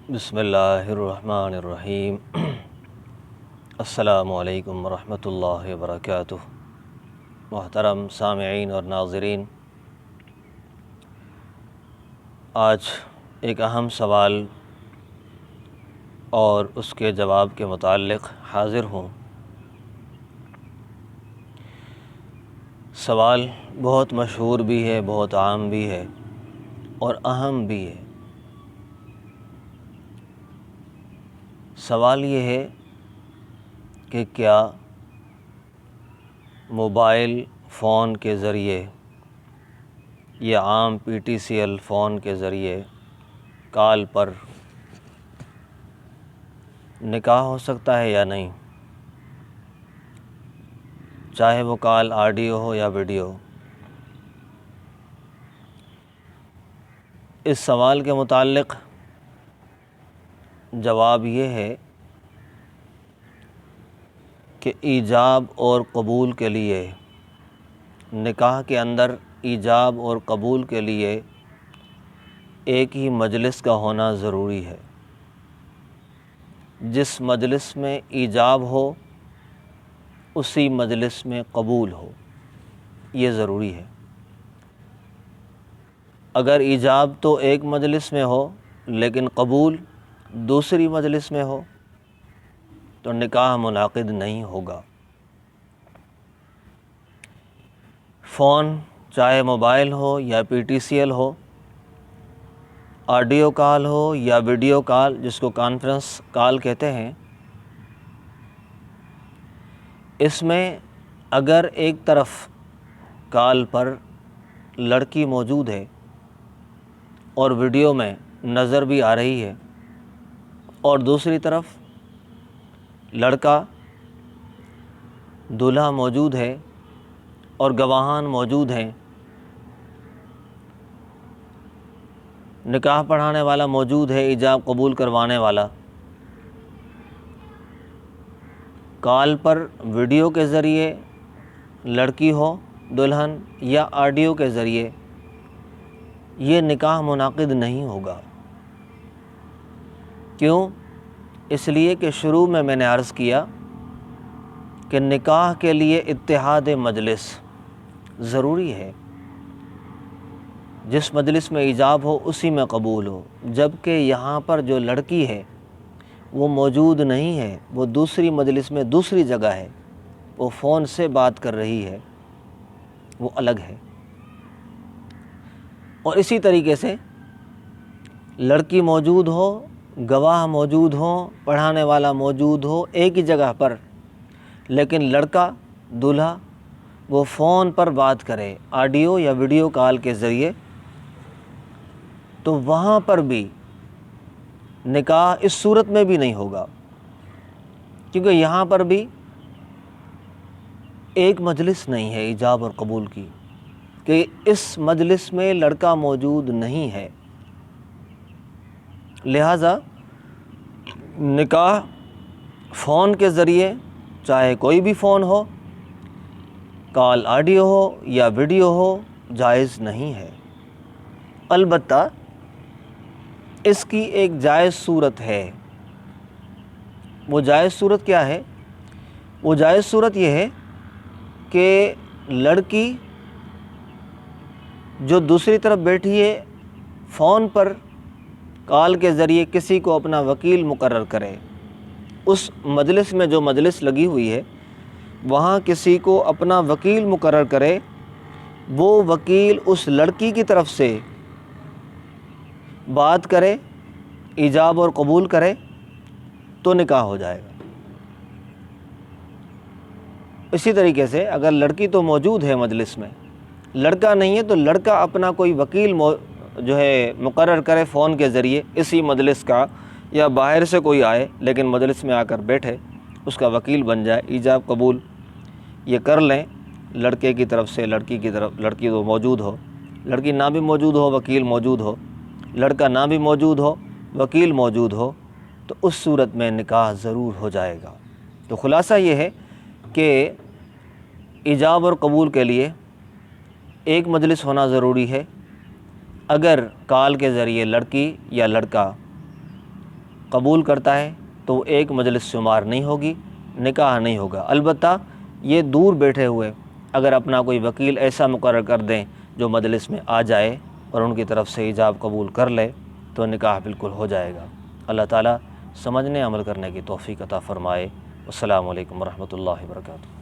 بسم اللہ الرحمن الرحیم۔ السلام علیکم ورحمۃ اللہ وبرکاتہ۔ محترم سامعین اور ناظرین، آج ایک اہم سوال اور اس کے جواب کے متعلق حاضر ہوں۔ سوال بہت مشہور بھی ہے، بہت عام بھی ہے اور اہم بھی ہے۔ سوال یہ ہے کہ کیا موبائل فون کے ذریعے یا عام PTCL فون کے ذریعے کال پر نکاح ہو سکتا ہے یا نہیں، چاہے وہ کال آڈیو ہو یا ویڈیو؟ اس سوال کے متعلق جواب یہ ہے کہ ایجاب اور قبول کے لیے، نکاح کے اندر ایجاب اور قبول کے لیے ایک ہی مجلس کا ہونا ضروری ہے۔ جس مجلس میں ایجاب ہو اسی مجلس میں قبول ہو، یہ ضروری ہے۔ اگر ایجاب تو ایک مجلس میں ہو لیکن قبول دوسری مجلس میں ہو تو نکاح منعقد نہیں ہوگا۔ فون چاہے موبائل ہو یا PTCL ہو، آڈیو کال ہو یا ویڈیو کال جس کو کانفرنس کال کہتے ہیں، اس میں اگر ایک طرف کال پر لڑکی موجود ہے اور ویڈیو میں نظر بھی آ رہی ہے، اور دوسری طرف لڑکا دولہا موجود ہے اور گواہان موجود ہیں، نکاح پڑھانے والا موجود ہے، ایجاب قبول کروانے والا، کال پر ویڈیو کے ذریعے لڑکی ہو دلہن یا آڈیو کے ذریعے، یہ نکاح منعقد نہیں ہوگا۔ کیوں؟ اس لیے کہ شروع میں نے عرض کیا کہ نکاح کے لیے اتحاد مجلس ضروری ہے۔ جس مجلس میں ایجاب ہو اسی میں قبول ہو، جبکہ یہاں پر جو لڑکی ہے وہ موجود نہیں ہے، وہ دوسری مجلس میں دوسری جگہ ہے، وہ فون سے بات کر رہی ہے، وہ الگ ہے۔ اور اسی طریقے سے لڑکی موجود ہو، گواہ موجود ہوں، پڑھانے والا موجود ہو ایک ہی جگہ پر، لیکن لڑکا دولہا وہ فون پر بات کرے آڈیو یا ویڈیو کال کے ذریعے، تو وہاں پر بھی نکاح اس صورت میں بھی نہیں ہوگا، کیونکہ یہاں پر بھی ایک مجلس نہیں ہے ایجاب اور قبول کی، کہ اس مجلس میں لڑکا موجود نہیں ہے۔ لہٰذا نکاح فون کے ذریعے، چاہے کوئی بھی فون ہو، کال آڈیو ہو یا ویڈیو ہو، جائز نہیں ہے۔ البتہ اس کی ایک جائز صورت ہے۔ وہ جائز صورت کیا ہے؟ وہ جائز صورت یہ ہے کہ لڑکی جو دوسری طرف بیٹھی ہے فون پر کال کے ذریعے کسی کو اپنا وکیل مقرر کرے، اس مجلس میں جو مجلس لگی ہوئی ہے وہاں کسی کو اپنا وکیل مقرر کرے، وہ وکیل اس لڑکی کی طرف سے بات کرے، ایجاب اور قبول کرے تو نکاح ہو جائے گا۔ اسی طریقے سے اگر لڑکی تو موجود ہے مجلس میں، لڑکا نہیں ہے، تو لڑکا اپنا کوئی وکیل جو ہے مقرر کرے فون کے ذریعے اسی مجلس کا، یا باہر سے کوئی آئے لیکن مجلس میں آ کر بیٹھے، اس کا وکیل بن جائے، ایجاب قبول یہ کر لیں لڑکے کی طرف سے لڑکی کی طرف، لڑکی تو موجود ہو، لڑکی نہ بھی موجود ہو وکیل موجود ہو، لڑکا نہ بھی موجود ہو وکیل موجود ہو، تو اس صورت میں نکاح ضرور ہو جائے گا۔ تو خلاصہ یہ ہے کہ ایجاب اور قبول کے لیے ایک مجلس ہونا ضروری ہے۔ اگر کال کے ذریعے لڑکی یا لڑکا قبول کرتا ہے تو وہ ایک مجلس شمار نہیں ہوگی، نکاح نہیں ہوگا۔ البتہ یہ دور بیٹھے ہوئے اگر اپنا کوئی وکیل ایسا مقرر کر دیں جو مجلس میں آ جائے اور ان کی طرف سے ایجاب قبول کر لے تو نکاح بالکل ہو جائے گا۔ اللہ تعالیٰ سمجھنے عمل کرنے کی توفیق عطا فرمائے۔ السلام علیکم ورحمۃ اللہ وبرکاتہ۔